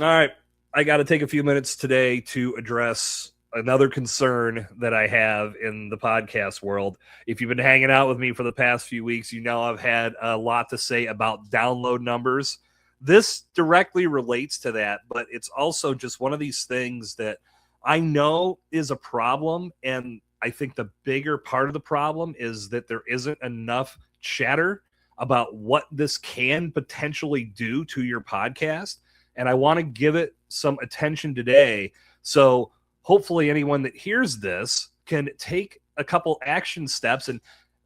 All right. I got to take a few minutes today to address another concern that I have in the podcast world. If you've been hanging out with me for the past few weeks, you know I've had a lot to say about download numbers. This directly relates to that, but it's also just one of these things that I know is a problem. And I think the bigger part of the problem is that there isn't enough chatter about what this can potentially do to your podcast, and I want to give it some attention today. So hopefully anyone that hears this can take a couple action steps. And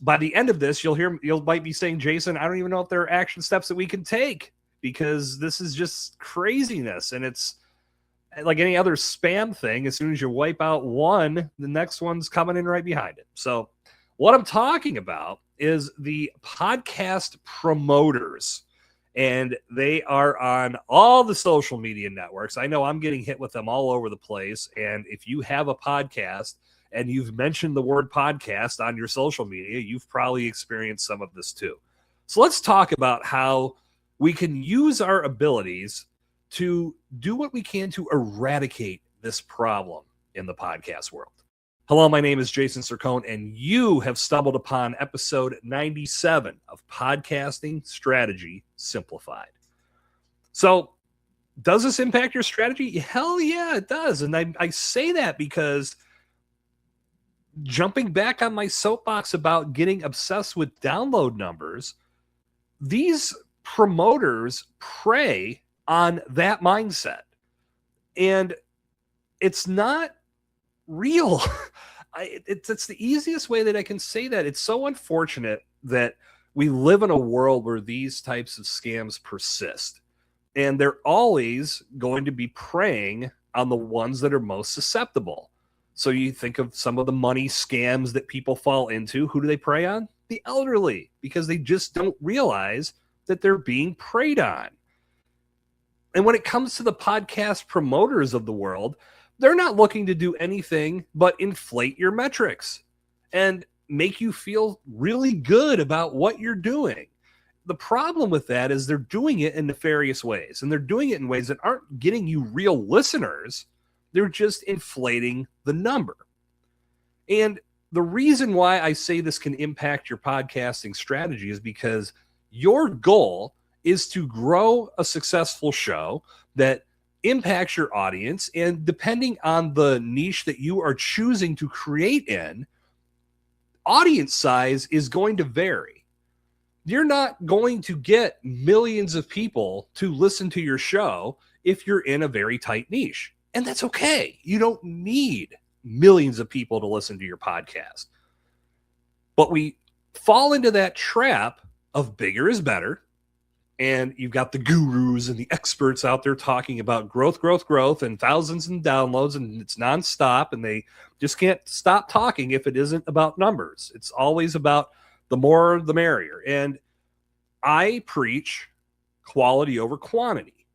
by the end of this, you'll might be saying, Jason, I don't even know if there are action steps that we can take, because this is just craziness. And it's like any other spam thing. As soon as you wipe out one, the next one's coming in right behind it. So what I'm talking about is the podcast promoters, and they are on all the social media networks. I know I'm getting hit with them all over the place. And if you have a podcast and you've mentioned the word podcast on your social media, you've probably experienced some of this too. So let's talk about how we can use our abilities to do what we can to eradicate this problem in the podcast world. Hello, my name is Jason Sircone, and you have stumbled upon episode 97 of Podcasting Strategy Simplified. So, does this impact your strategy? Hell yeah, it does. And I say that because, jumping back on my soapbox about getting obsessed with download numbers, these promoters prey on that mindset. And it's not real. It's the easiest way that I can say that. It's so unfortunate that we live in a world where these types of scams persist, and they're always going to be preying on the ones that are most susceptible. So you think of some of the money scams that people fall into. Who do they prey on? The elderly, because they just don't realize that they're being preyed on. And when it comes to the podcast promoters of the world, they're not looking to do anything but inflate your metrics and make you feel really good about what you're doing. The problem with that is they're doing it in nefarious ways, and they're doing it in ways that aren't getting you real listeners. They're just inflating the number. And the reason why I say this can impact your podcasting strategy is because your goal is to grow a successful show that impacts your audience, and depending on the niche that you are choosing to create in, audience size is going to vary. You're not going to get millions of people to listen to your show if you're in a very tight niche, and that's okay. You don't need millions of people to listen to your podcast. But we fall into that trap of bigger is better. And you've got the gurus and the experts out there talking about growth, and thousands of downloads, and it's nonstop, and they just can't stop talking if it isn't about numbers. It's always about the more, the merrier. And I preach quality over quantity.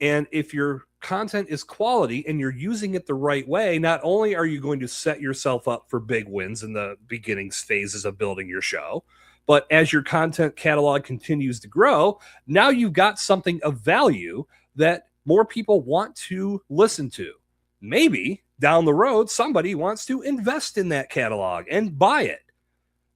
And if your content is quality and you're using it the right way, not only are you going to set yourself up for big wins in the beginning phases of building your show, but as your content catalog continues to grow, now you've got something of value that more people want to listen to. Maybe down the road, somebody wants to invest in that catalog and buy it.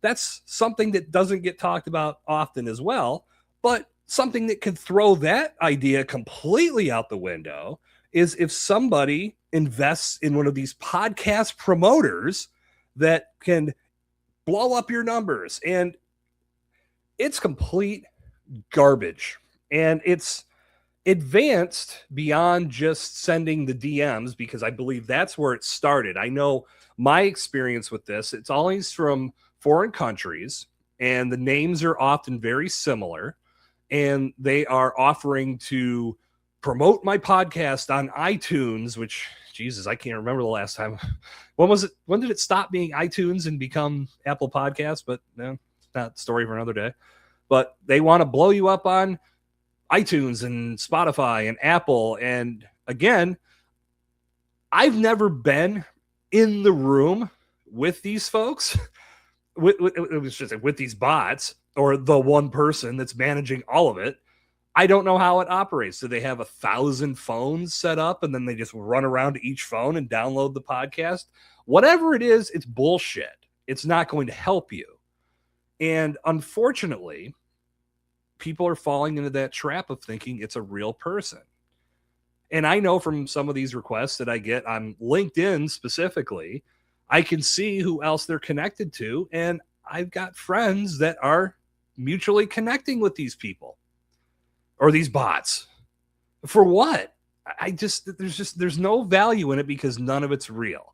That's something that doesn't get talked about often as well, but something that can throw that idea completely out the window is if somebody invests in one of these podcast promoters that can blow up your numbers. And it's complete garbage. And it's advanced beyond just sending the DMs, because I believe that's where it started. I know my experience with this, it's always from foreign countries, and the names are often very similar, and they are offering to promote my podcast on iTunes, which, Jesus, I can't remember the last time. When was it? When did it stop being iTunes and become Apple Podcasts? But no, not a story for another day. But they want to blow you up on iTunes and Spotify and Apple. And again, I've never been in the room with these folks, with these bots, or the one person that's managing all of it. I don't know how it operates. Do they have 1,000 phones set up and then they just run around to each phone and download the podcast? Whatever it is, it's bullshit. It's not going to help you. And unfortunately, people are falling into that trap of thinking it's a real person. And I know from some of these requests that I get on LinkedIn specifically, I can see who else they're connected to. And I've got friends that are mutually connecting with these people or these bots. For what? There's no value in it because none of it's real.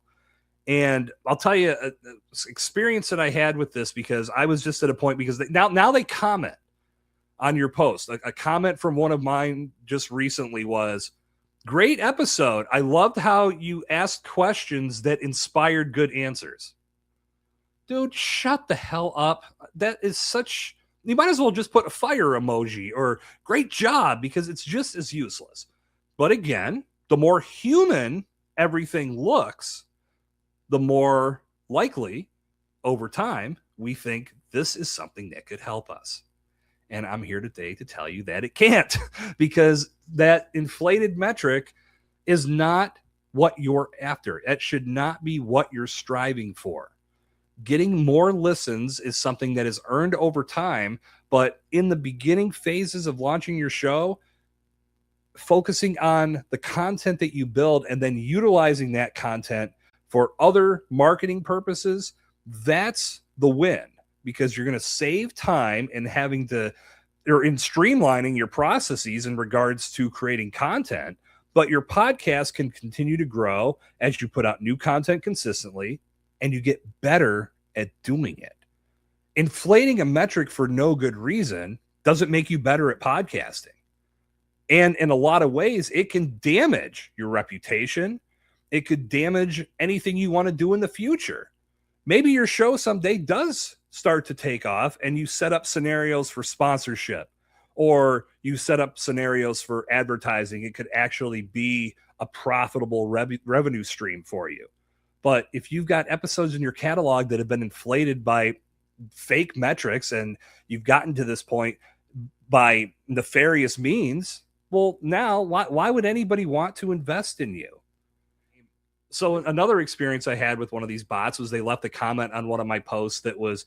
And I'll tell you an experience that I had with this, because I was just at a point, because now they comment on your post. A comment from one of mine just recently was, "Great episode. I loved how you asked questions that inspired good answers." Dude, shut the hell up. That is such... You might as well just put a fire emoji or "great job," because it's just as useless. But again, the more human everything looks, the more likely over time we think this is something that could help us. And I'm here today to tell you that it can't, because that inflated metric is not what you're after. It should not be what you're striving for. Getting more listens is something that is earned over time, but in the beginning phases of launching your show, focusing on the content that you build and then utilizing that content for other marketing purposes, that's the win, because you're going to save time in streamlining your processes in regards to creating content, but your podcast can continue to grow as you put out new content consistently and you get better at doing it. Inflating a metric for no good reason doesn't make you better at podcasting. And in a lot of ways, it can damage your reputation. It could damage anything you want to do in the future. Maybe your show someday does start to take off and you set up scenarios for sponsorship, or you set up scenarios for advertising. It could actually be a profitable revenue stream for you. But if you've got episodes in your catalog that have been inflated by fake metrics and you've gotten to this point by nefarious means, well, now why would anybody want to invest in you? So another experience I had with one of these bots was they left a comment on one of my posts that was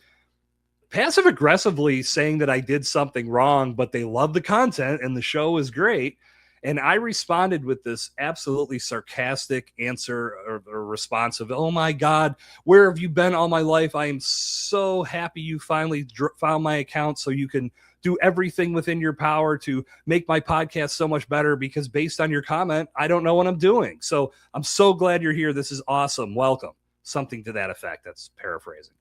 passive aggressively saying that I did something wrong, but they love the content and the show is great. And I responded with this absolutely sarcastic answer or response of, "Oh my God, where have you been all my life? I am so happy you finally found my account so you can do everything within your power to make my podcast so much better, because based on your comment, I don't know what I'm doing. So I'm so glad you're here. This is awesome. Welcome." Something to that effect. That's paraphrasing.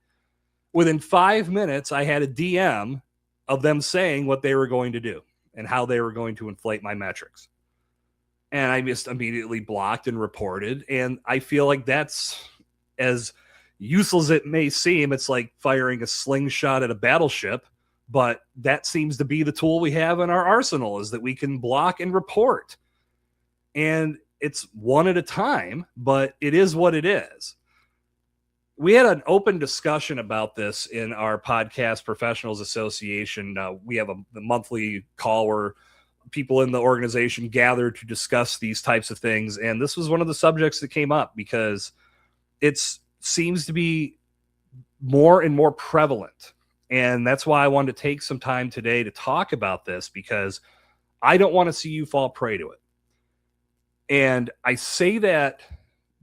Within 5 minutes, I had a DM of them saying what they were going to do and how they were going to inflate my metrics. And I just immediately blocked and reported. And I feel like that's, as useless as it may seem, it's like firing a slingshot at a battleship. But that seems to be the tool we have in our arsenal, is that we can block and report. And it's one at a time, but it is what it is. We had an open discussion about this in our Podcast Professionals Association. We have a monthly call where people in the organization gather to discuss these types of things. And this was one of the subjects that came up because it seems to be more and more prevalent. And that's why I wanted to take some time today to talk about this, because I don't want to see you fall prey to it. And I say that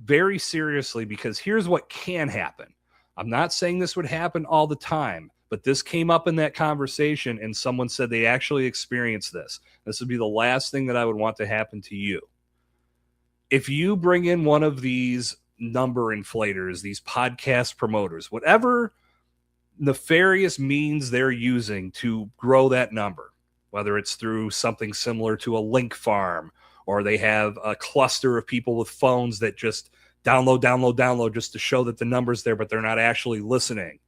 very seriously, because here's what can happen. I'm not saying this would happen all the time, but this came up in that conversation and someone said they actually experienced this. This would be the last thing that I would want to happen to you. If you bring in one of these number inflators, these podcast promoters, whatever nefarious means they're using to grow that number, whether it's through something similar to a link farm, or they have a cluster of people with phones that just download just to show that the number's there, but they're not actually listening.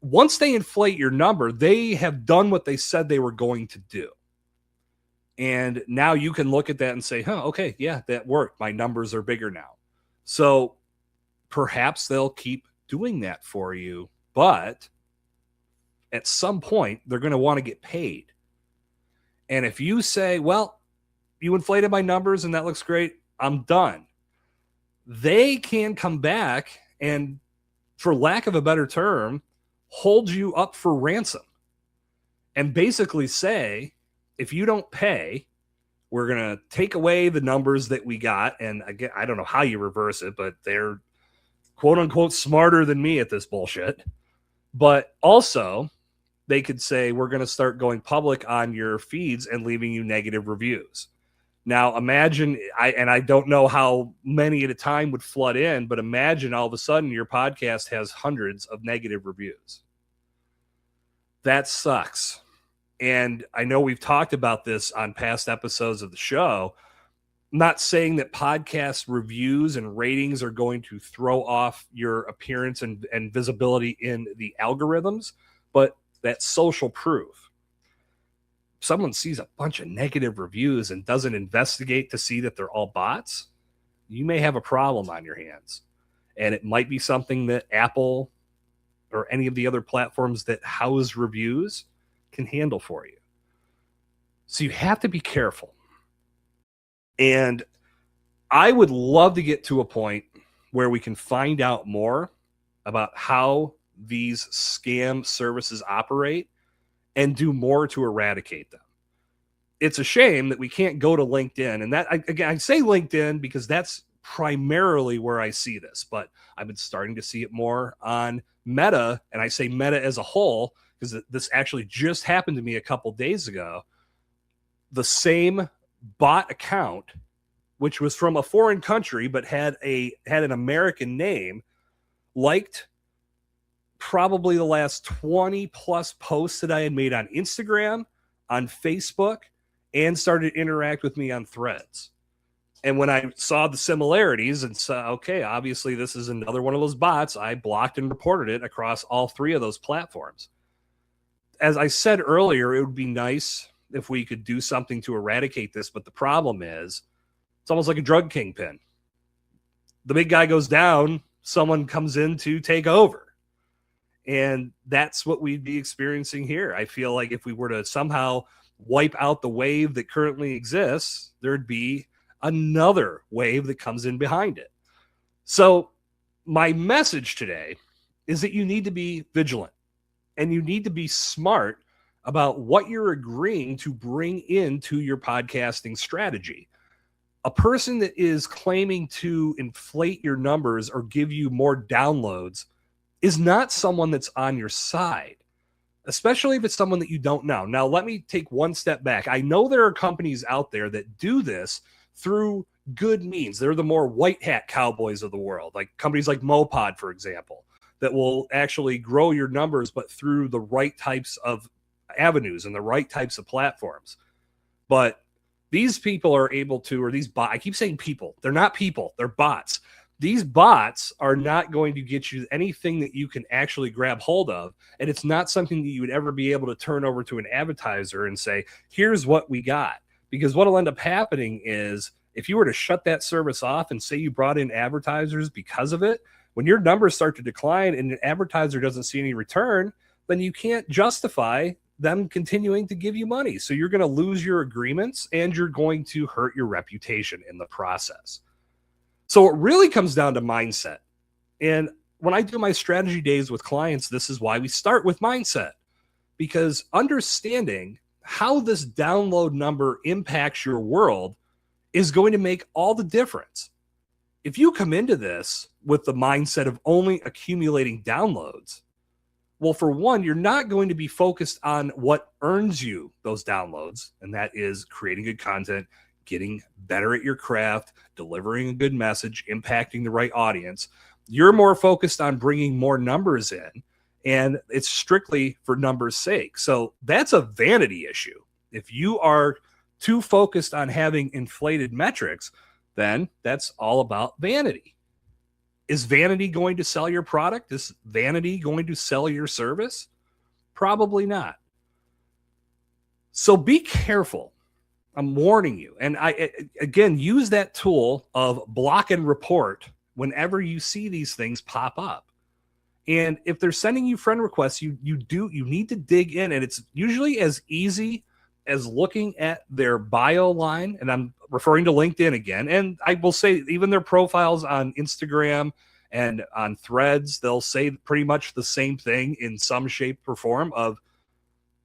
Once they inflate your number, they have done what they said they were going to do. And now you can look at that and say, okay, yeah, that worked. My numbers are bigger now. So perhaps they'll keep doing that for you, but at some point they're going to want to get paid. And if you say, well, you inflated my numbers and that looks great, I'm done, they can come back and, for lack of a better term, hold you up for ransom and basically say, if you don't pay, we're going to take away the numbers that we got. And again, I don't know how you reverse it, but they're quote unquote smarter than me at this bullshit. But also, they could say, we're going to start going public on your feeds and leaving you negative reviews. Now, imagine, I don't know how many at a time would flood in, but imagine all of a sudden your podcast has hundreds of negative reviews. That sucks. And I know we've talked about this on past episodes of the show. I'm not saying that podcast reviews and ratings are going to throw off your appearance and visibility in the algorithms, but that social proof. Someone sees a bunch of negative reviews and doesn't investigate to see that they're all bots, you may have a problem on your hands. And it might be something that Apple or any of the other platforms that house reviews can handle for you. So you have to be careful. And I would love to get to a point where we can find out more about how these scam services operate and do more to eradicate them. It's a shame that we can't go to LinkedIn. And that, again, I say LinkedIn because that's primarily where I see this, but I've been starting to see it more on Meta. And I say Meta as a whole because this actually just happened to me a couple days ago. The same bot account, which was from a foreign country but had an American name, liked probably the last 20 plus posts that I had made on Instagram, on Facebook, and started to interact with me on Threads. And when I saw the similarities and saw, okay, obviously this is another one of those bots, I blocked and reported it across all three of those platforms. As I said earlier, it would be nice if we could do something to eradicate this, but the problem is it's almost like a drug kingpin. The big guy goes down, someone comes in to take over. And that's what we'd be experiencing here. I feel like if we were to somehow wipe out the wave that currently exists, there'd be another wave that comes in behind it. So my message today is that you need to be vigilant and you need to be smart about what you're agreeing to bring into your podcasting strategy. A person that is claiming to inflate your numbers or give you more downloads is not someone that's on your side, especially if it's someone that you don't know. Now, let me take one step back. I know there are companies out there that do this through good means. They're the more white hat cowboys of the world, like companies like Mopod, for example, that will actually grow your numbers, but through the right types of avenues and the right types of platforms. But these people are able to, or these bots, I keep saying people, they're not people, they're bots. These bots are not going to get you anything that you can actually grab hold of. And it's not something that you would ever be able to turn over to an advertiser and say, here's what we got. Because what will end up happening is if you were to shut that service off and say you brought in advertisers because of it, when your numbers start to decline and an advertiser doesn't see any return, then you can't justify them continuing to give you money. So you're going to lose your agreements and you're going to hurt your reputation in the process. So it really comes down to mindset. And when I do my strategy days with clients, this is why we start with mindset, because understanding how this download number impacts your world is going to make all the difference. If you come into this with the mindset of only accumulating downloads, well, for one, you're not going to be focused on what earns you those downloads, and that is creating good content, getting better at your craft, delivering a good message, impacting the right audience. You're more focused on bringing more numbers in, and it's strictly for numbers' sake. So that's a vanity issue. If you are too focused on having inflated metrics, then that's all about vanity. Is vanity going to sell your product? Is vanity going to sell your service? Probably not. So be careful. I'm warning you. And I, again, use that tool of block and report whenever you see these things pop up. And if they're sending you friend requests, you need to dig in. And it's usually as easy as looking at their bio line, and I'm referring to LinkedIn again, and I will say even their profiles on Instagram and on Threads, they'll say pretty much the same thing in some shape or form of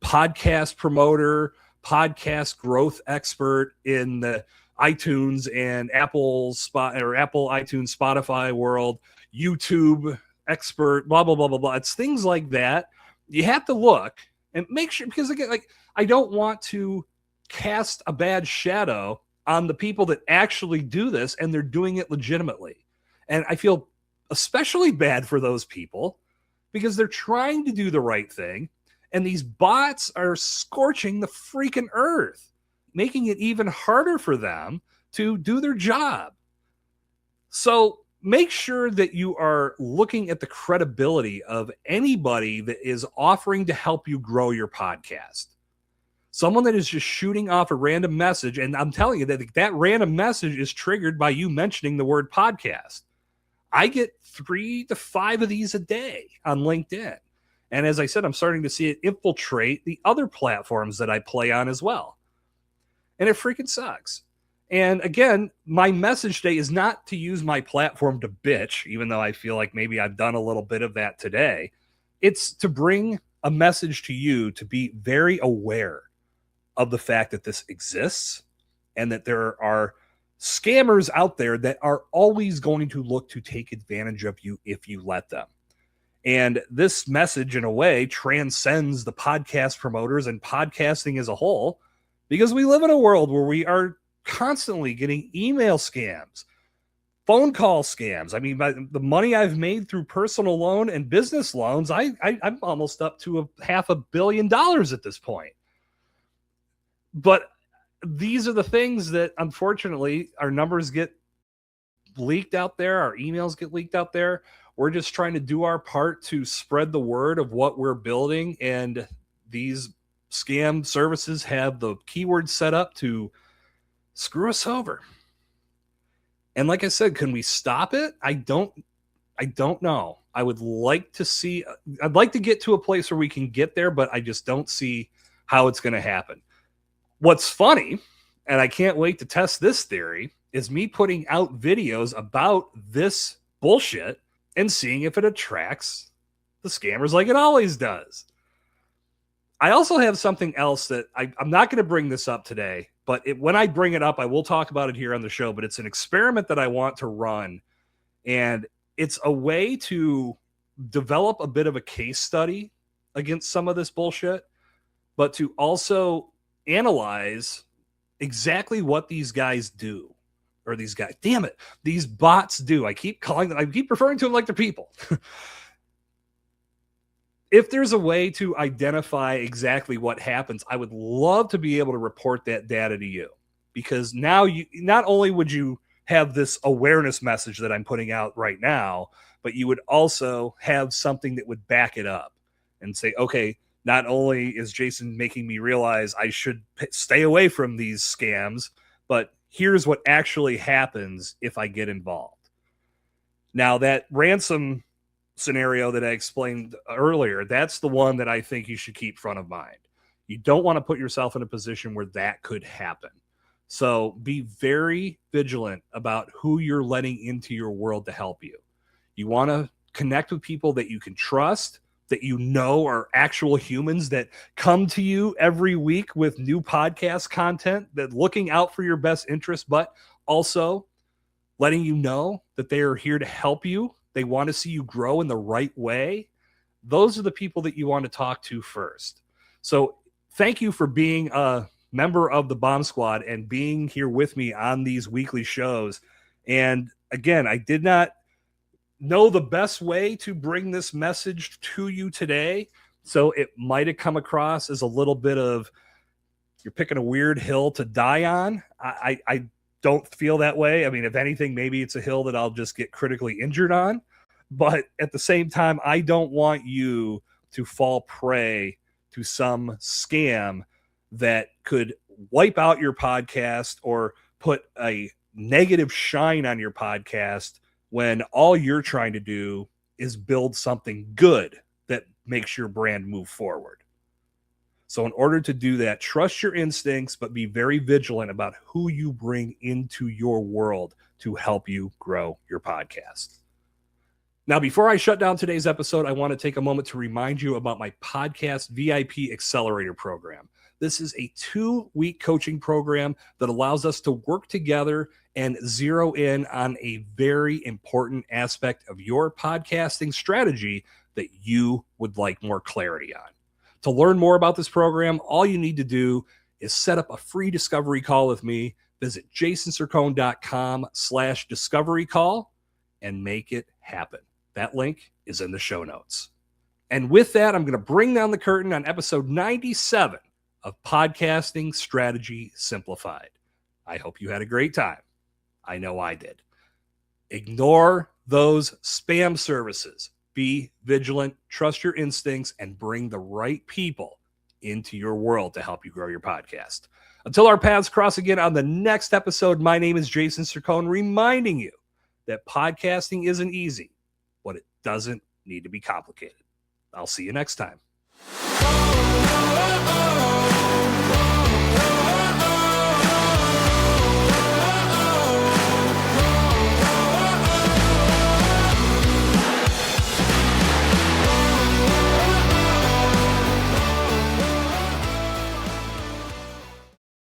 podcast promoter, podcast growth expert in the iTunes and Apple iTunes, Spotify world, YouTube expert, blah, blah, blah, blah, blah. It's things like that. You have to look and make sure, because again, like, I don't want to cast a bad shadow on the people that actually do this and they're doing it legitimately. And I feel especially bad for those people because they're trying to do the right thing. And these bots are scorching the freaking earth, making it even harder for them to do their job. So make sure that you are looking at the credibility of anybody that is offering to help you grow your podcast. Someone that is just shooting off a random message, and I'm telling you that random message is triggered by you mentioning the word podcast. I get 3 to 5 of these a day on LinkedIn. And as I said, I'm starting to see it infiltrate the other platforms that I play on as well. And it freaking sucks. And again, my message today is not to use my platform to bitch, even though I feel like maybe I've done a little bit of that today. It's to bring a message to you to be very aware of the fact that this exists and that there are scammers out there that are always going to look to take advantage of you if you let them. And this message, in a way, transcends the podcast promoters and podcasting as a whole, because we live in a world where we are constantly getting email scams, phone call scams. I mean, by the money I've made through personal loan and business loans, I'm almost up to $500 million at this point. But these are the things that, unfortunately, our numbers get leaked out there, our emails get leaked out there. We're just trying to do our part to spread the word of what we're building, and these scam services have the keywords set up to screw us over. And like I said, can we stop it? I don't know. I'd like to get to a place where we can get there, but I just don't see how it's going to happen. What's funny, and I can't wait to test this theory, is me putting out videos about this bullshit and seeing if it attracts the scammers like it always does. I also have something else that I'm not going to bring this up today, but when I bring it up, I will talk about it here on the show, but it's an experiment that I want to run. And it's a way to develop a bit of a case study against some of this bullshit, but to also analyze exactly what these guys do. Or these bots do. I keep referring to them like they're people. If there's a way to identify exactly what happens, I would love to be able to report that data to you, because now you not only would you have this awareness message that I'm putting out right now, but you would also have something that would back it up and say, okay, not only is Jason making me realize I should stay away from these scams, but here's what actually happens if I get involved. Now, that ransom scenario that I explained earlier, that's the one that I think you should keep front of mind. You don't want to put yourself in a position where that could happen. So be very vigilant about who you're letting into your world to help you. You want to connect with people that you can trust, that you know are actual humans that come to you every week with new podcast content, that looking out for your best interest, but also letting you know that they are here to help you. They want to see you grow in the right way. Those are the people that you want to talk to first. So thank you for being a member of the Bomb Squad and being here with me on these weekly shows. And again, I did not know the best way to bring this message to you today. So it might have come across as a little bit of, you're picking a weird hill to die on. I don't feel that way. I mean, if anything, maybe it's a hill that I'll just get critically injured on. But at the same time, I don't want you to fall prey to some scam that could wipe out your podcast or put a negative shine on your podcast when all you're trying to do is build something good that makes your brand move forward. So in order to do that, trust your instincts, but be very vigilant about who you bring into your world to help you grow your podcast. Now, before I shut down today's episode, I want to take a moment to remind you about my podcast VIP Accelerator program. This is a 2-week coaching program that allows us to work together and zero in on a very important aspect of your podcasting strategy that you would like more clarity on. To learn more about this program, all you need to do is set up a free discovery call with me. Visit jasonsircone.com/discovery call and make it happen. That link is in the show notes. And with that, I'm going to bring down the curtain on episode 97 of Podcasting Strategy Simplified. I hope you had a great time. I know I did. Ignore those spam services. Be vigilant, trust your instincts, and bring the right people into your world to help you grow your podcast. Until our paths cross again on the next episode, my name is Jason Sircone, reminding you that podcasting isn't easy, but it doesn't need to be complicated. I'll see you next time.